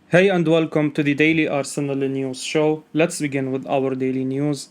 Hey and welcome to the Daily Arsenal News Show. Let's begin with our daily news.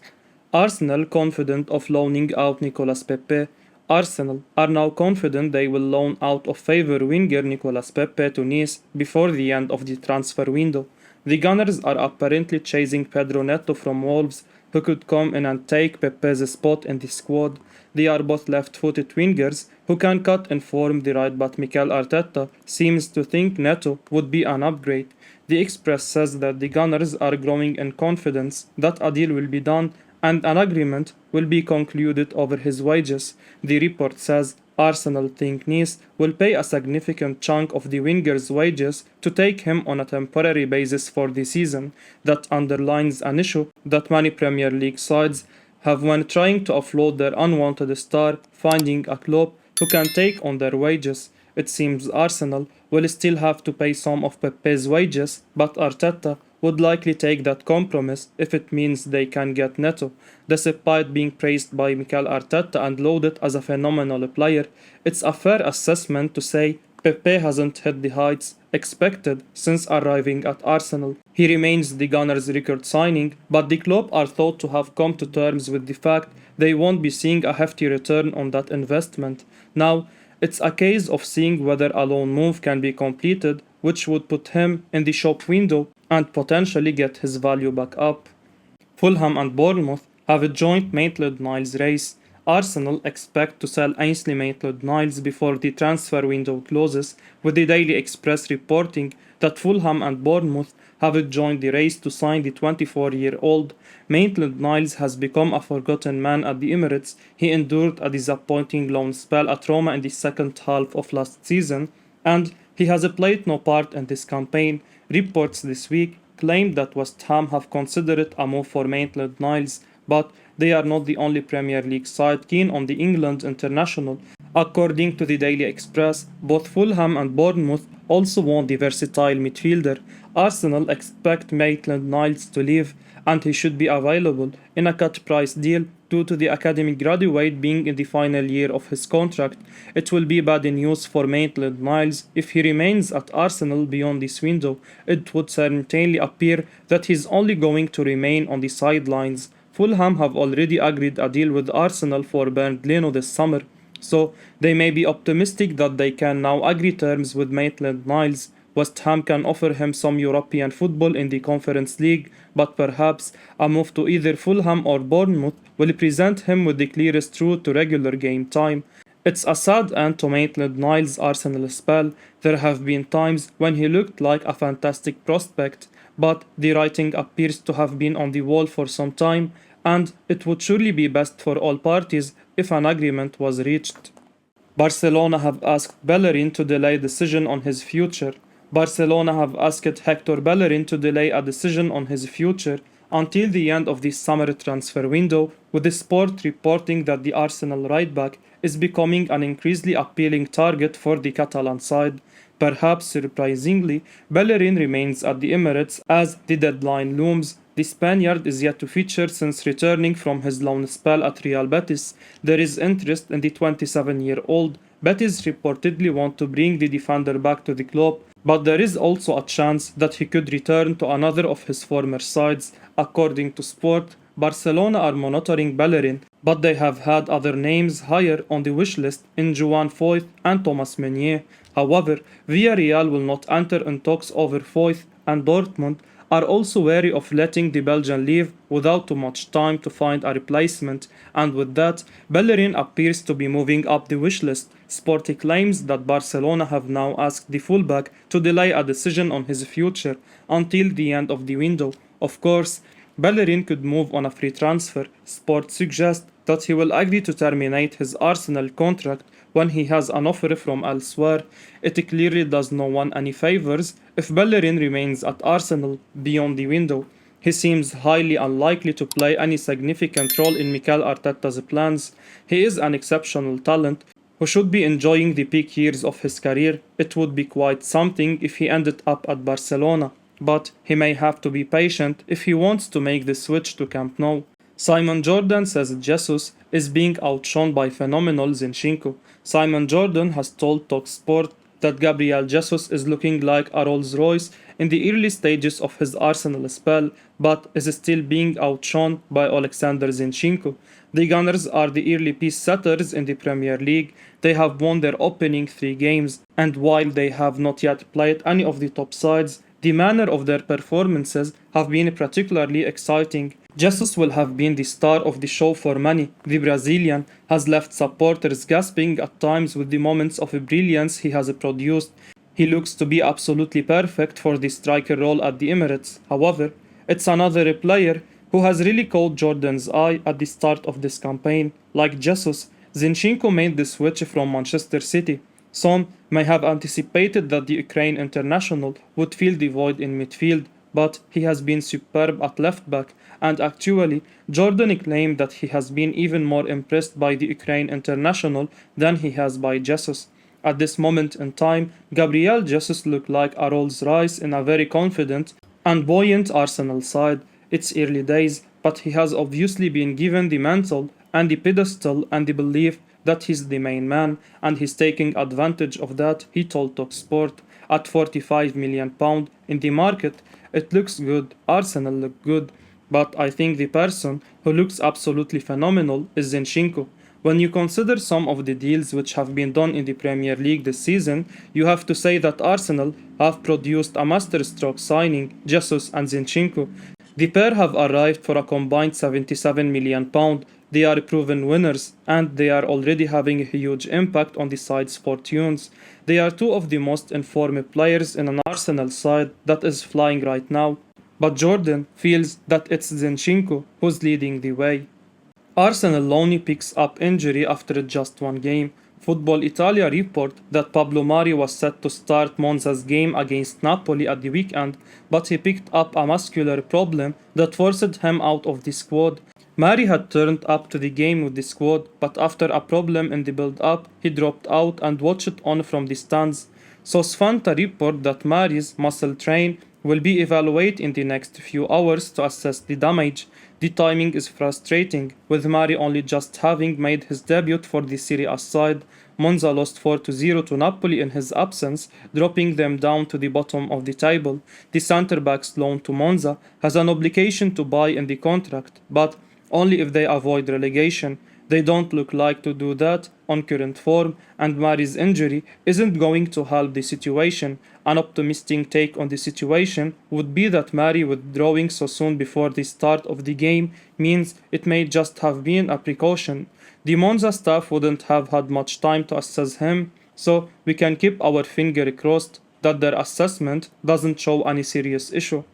Arsenal confident of loaning out Nicolas Pepe. Arsenal are now confident they will loan out of favour winger Nicolas Pepe to Nice before the end of the transfer window. The Gunners are apparently chasing Pedro Neto from Wolves, who could come in and take Pepe's spot in the squad. They are both left-footed wingers who can cut and form the right, but Mikel Arteta seems to think Neto would be an upgrade. The Express says that the Gunners are growing in confidence that a deal will be done and an agreement will be concluded over his wages. The report says Arsenal think Nice will pay a significant chunk of the winger's wages to take him on a temporary basis for the season. That underlines an issue that many Premier League sides have when trying to offload their unwanted star, finding a club who can take on their wages. It seems Arsenal will still have to pay some of Pepe's wages, but Arteta would likely take that compromise if it means they can get Neto. Despite being praised by Mikel Arteta and lauded as a phenomenal player, it's a fair assessment to say Pepe hasn't hit the heights expected since arriving at Arsenal. He remains the Gunners' record signing, but the club are thought to have come to terms with the fact they won't be seeing a hefty return on that investment. Now, it's a case of seeing whether a loan move can be completed, which would put him in the shop window and potentially get his value back up. Fulham and Bournemouth have a joint Maitland-Niles race. Arsenal expect to sell Ainsley Maitland-Niles before the transfer window closes, with the Daily Express reporting that Fulham and Bournemouth have joined the race to sign the 24-year-old. Maitland-Niles has become a forgotten man at the Emirates. He endured a disappointing loan spell at Roma in the second half of last season, and he has played no part in this campaign. Reports this week claimed that West Ham have considered a move for Maitland-Niles, but they are not the only Premier League side keen on the England international. According to the Daily Express, both Fulham and Bournemouth also want the versatile midfielder. Arsenal expect Maitland-Niles to leave, and he should be available in a cut-price deal due to the academy graduate being in the final year of his contract. It will be bad news for Maitland-Niles if he remains at Arsenal beyond this window. It would certainly appear that he's only going to remain on the sidelines. Fulham have already agreed a deal with Arsenal for Bernd Leno this summer, so they may be optimistic that they can now agree terms with Maitland-Niles. West Ham can offer him some European football in the Conference League, but perhaps a move to either Fulham or Bournemouth will present him with the clearest route to regular game time. It's a sad end to Maitland-Niles' Arsenal spell. There have been times when he looked like a fantastic prospect, but the writing appears to have been on the wall for some time, and it would surely be best for all parties if an agreement was reached. Barcelona have asked Bellerin to delay decision on his future. Barcelona have asked Hector Bellerin to delay a decision on his future until the end of the summer transfer window, with the Sport reporting that the Arsenal right-back is becoming an increasingly appealing target for the Catalan side. Perhaps surprisingly, Bellerin remains at the Emirates as the deadline looms. The Spaniard is yet to feature since returning from his loan spell at Real Betis. There is interest in the 27-year-old. Betis reportedly want to bring the defender back to the club, but there is also a chance that he could return to another of his former sides. According to Sport, Barcelona are monitoring Bellerin, but they have had other names higher on the wish list in Joan Foyth and Thomas Meunier. However, Villarreal will not enter in talks over Foyth, and Dortmund are also wary of letting the Belgian leave without too much time to find a replacement, and with that, Bellerin appears to be moving up the wish list. Sport claims that Barcelona have now asked the fullback to delay a decision on his future until the end of the window. Of course, Bellerin could move on a free transfer. Sport suggests that he will agree to terminate his Arsenal contract when he has an offer from elsewhere. It clearly does no one any favours if Bellerin remains at Arsenal beyond the window. He seems highly unlikely to play any significant role in Mikel Arteta's plans. He is an exceptional talent who should be enjoying the peak years of his career. It would be quite something if he ended up at Barcelona, but he may have to be patient if he wants to make the switch to Camp Nou. Simon Jordan says Jesus is being outshone by phenomenal Zinchenko. Simon Jordan has told TalkSport that Gabriel Jesus is looking like a Rolls-Royce in the early stages of his Arsenal spell, but is still being outshone by Alexander Zinchenko. The Gunners are the early pace setters in the Premier League. They have won their opening 3 games, and while they have not yet played any of the top sides, the manner of their performances have been particularly exciting. Jesus will have been the star of the show for many. The Brazilian has left supporters gasping at times with the moments of brilliance he has produced. He looks to be absolutely perfect for the striker role at the Emirates. However, it's another player who has really caught Jordan's eye at the start of this campaign. Like Jesus, Zinchenko made the switch from Manchester City. Some may have anticipated that the Ukraine international would fill the void in midfield, but he has been superb at left back, and actually, Jordan claimed that he has been even more impressed by the Ukraine international than he has by Jesus. At this moment in time, Gabriel Jesus looked like a Rolls Royce in a very confident and buoyant Arsenal side. It's early days, but he has obviously been given the mantle and the pedestal and the belief that he's the main man, and he's taking advantage of that, he told TalkSport. At £45 million in the market, it looks good, Arsenal look good, but I think the person who looks absolutely phenomenal is Zinchenko. When you consider some of the deals which have been done in the Premier League this season, you have to say that Arsenal have produced a masterstroke signing, Jesus and Zinchenko. The pair have arrived for a combined £77 million. They are proven winners, and they are already having a huge impact on the side's fortunes. They are two of the most informed players in an Arsenal side that is flying right now. But Jordan feels that it's Zinchenko who's leading the way. Arsenal loanee picks up injury after just 1 game. Football Italia report that Pablo Mari was set to start Monza's game against Napoli at the weekend, but he picked up a muscular problem that forced him out of the squad. Mari had turned up to the game with the squad, but after a problem in the build-up, he dropped out and watched on from the stands. So Sfanta report that Mari's muscle train will be evaluated in the next few hours to assess the damage. The timing is frustrating, with Mari only just having made his debut for the Serie A side. Monza lost 4-0 to Napoli in his absence, dropping them down to the bottom of the table. The centre-back's loan to Monza has an obligation to buy in the contract, but only if they avoid relegation. They don't look like to do that on current form, and Mari's injury isn't going to help the situation. An optimistic take on the situation would be that Mari withdrawing so soon before the start of the game means it may just have been a precaution. The Monza staff wouldn't have had much time to assess him, so we can keep our finger crossed that their assessment doesn't show any serious issue.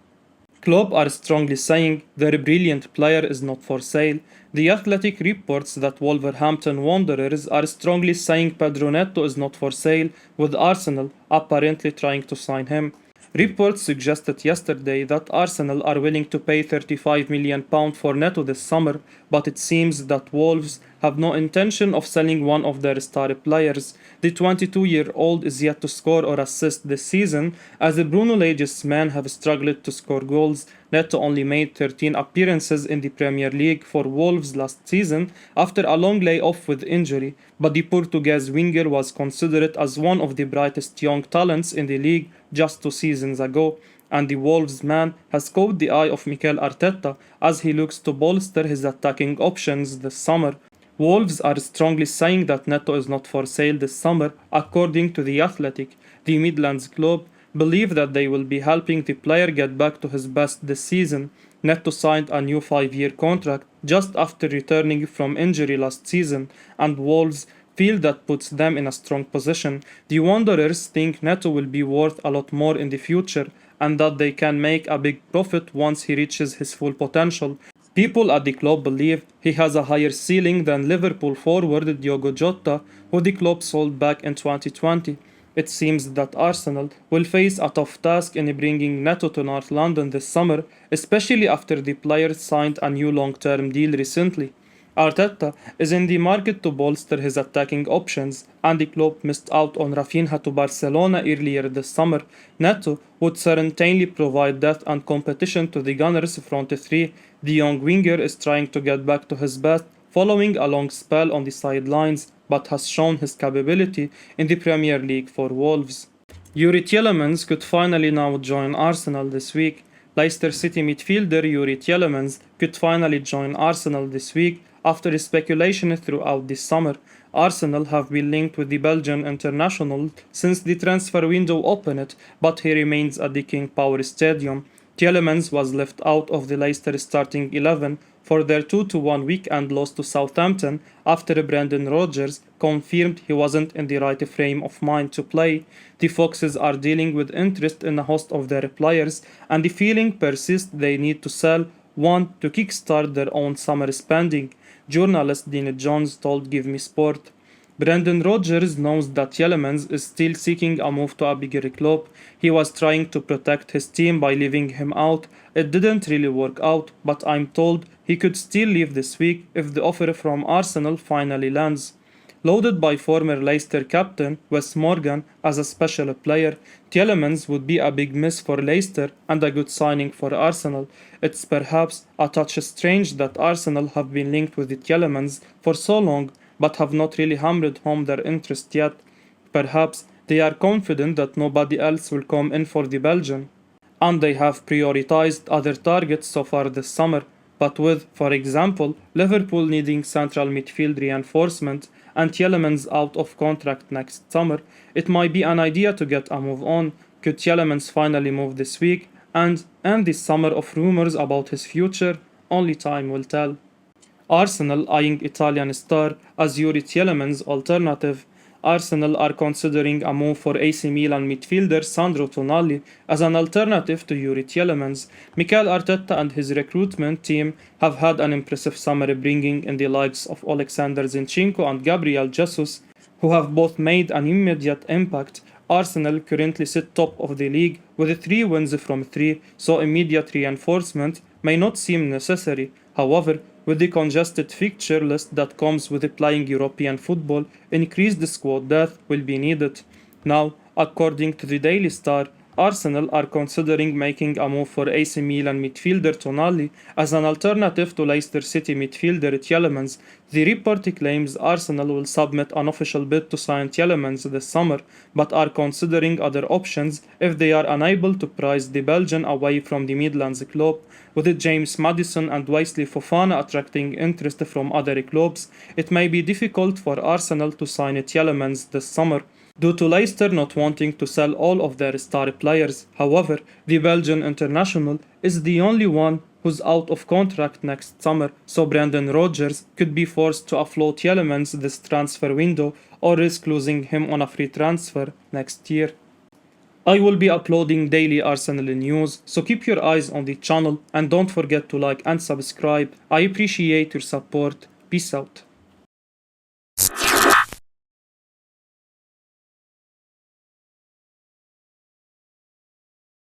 Klopp are strongly saying their brilliant player is not for sale. The Athletic reports that Wolverhampton Wanderers are strongly saying Pedro Neto is not for sale, with Arsenal apparently trying to sign him. Reports suggested yesterday that Arsenal are willing to pay £35 million for Neto this summer, but it seems that Wolves have no intention of selling one of their star players. The 22-year-old is yet to score or assist this season, as the Bruno Lage's men have struggled to score goals. Neto only made 13 appearances in the Premier League for Wolves last season after a long layoff with injury, but the Portuguese winger was considered as one of the brightest young talents in the league just 2 seasons ago, and the Wolves man has caught the eye of Mikel Arteta as he looks to bolster his attacking options this summer. Wolves are strongly saying that Neto is not for sale this summer, according to The Athletic. The Midlands club believe that they will be helping the player get back to his best this season. Neto signed a new 5-year contract just after returning from injury last season, and Wolves feel that puts them in a strong position. The Wanderers think Neto will be worth a lot more in the future, and that they can make a big profit once he reaches his full potential. People at the club believe he has a higher ceiling than Liverpool forward Diogo Jota, who the club sold back in 2020. It seems that Arsenal will face a tough task in bringing Neto to North London this summer, especially after the player signed a new long-term deal recently. Arteta is in the market to bolster his attacking options, and the club missed out on Rafinha to Barcelona earlier this summer. Neto would certainly provide depth and competition to the Gunners' front three. The young winger is trying to get back to his best following a long spell on the sidelines, but has shown his capability in the Premier League for Wolves. Youri Tielemans could finally now join Arsenal this week. Leicester City midfielder Youri Tielemans could finally join Arsenal this week after speculation throughout this summer. Arsenal have been linked with the Belgian international since the transfer window opened, but he remains at the King Power Stadium. Tielemans was left out of the Leicester starting 11 for their 2-1 weekend loss to Southampton after Brendan Rodgers confirmed he wasn't in the right frame of mind to play. The Foxes are dealing with interest in a host of their players, and the feeling persists they need to sell one to kickstart their own summer spending. Journalist Dean Jones told Give Me Sport. Brendan Rodgers knows that Tielemans is still seeking a move to a bigger club. He was trying to protect his team by leaving him out. It didn't really work out, but I'm told he could still leave this week if the offer from Arsenal finally lands. Loaded by former Leicester captain Wes Morgan as a special player, Tielemans would be a big miss for Leicester and a good signing for Arsenal. It's perhaps a touch strange that Arsenal have been linked with Tielemans for so long but have not really hammered home their interest yet. Perhaps they are confident that nobody else will come in for the Belgian, and they have prioritized other targets so far this summer. But with, for example, Liverpool needing central midfield reinforcement and Tielemans out of contract next summer, it might be an idea to get a move on. Could Tielemans finally move this week and end this summer of rumours about his future? Only time will tell. Arsenal eyeing Italian star as Youri Tielemans' alternative. Arsenal are considering a move for AC Milan midfielder Sandro Tonali as an alternative to Youri Tielemans. Mikel Arteta and his recruitment team have had an impressive summer bringing in the likes of Alexander Zinchenko and Gabriel Jesus, who have both made an immediate impact. Arsenal currently sit top of the league with 3 wins from 3, so immediate reinforcement may not seem necessary. However, with the congested fixture list that comes with playing European football, increased squad depth will be needed. Now, according to the Daily Star, Arsenal are considering making a move for AC Milan midfielder Tonali as an alternative to Leicester City midfielder Tielemans. The report claims Arsenal will submit an official bid to sign Tielemans this summer, but are considering other options if they are unable to price the Belgian away from the Midlands club. With James Maddison and Wesley Fofana attracting interest from other clubs, it may be difficult for Arsenal to sign Tielemans this summer, due to Leicester not wanting to sell all of their star players. However, the Belgian international is the only one who's out of contract next summer, so Brendan Rodgers could be forced to offload Tielemans this transfer window or risk losing him on a free transfer next year. I will be uploading daily Arsenal news, so keep your eyes on the channel and don't forget to like and subscribe. I appreciate your support. Peace out.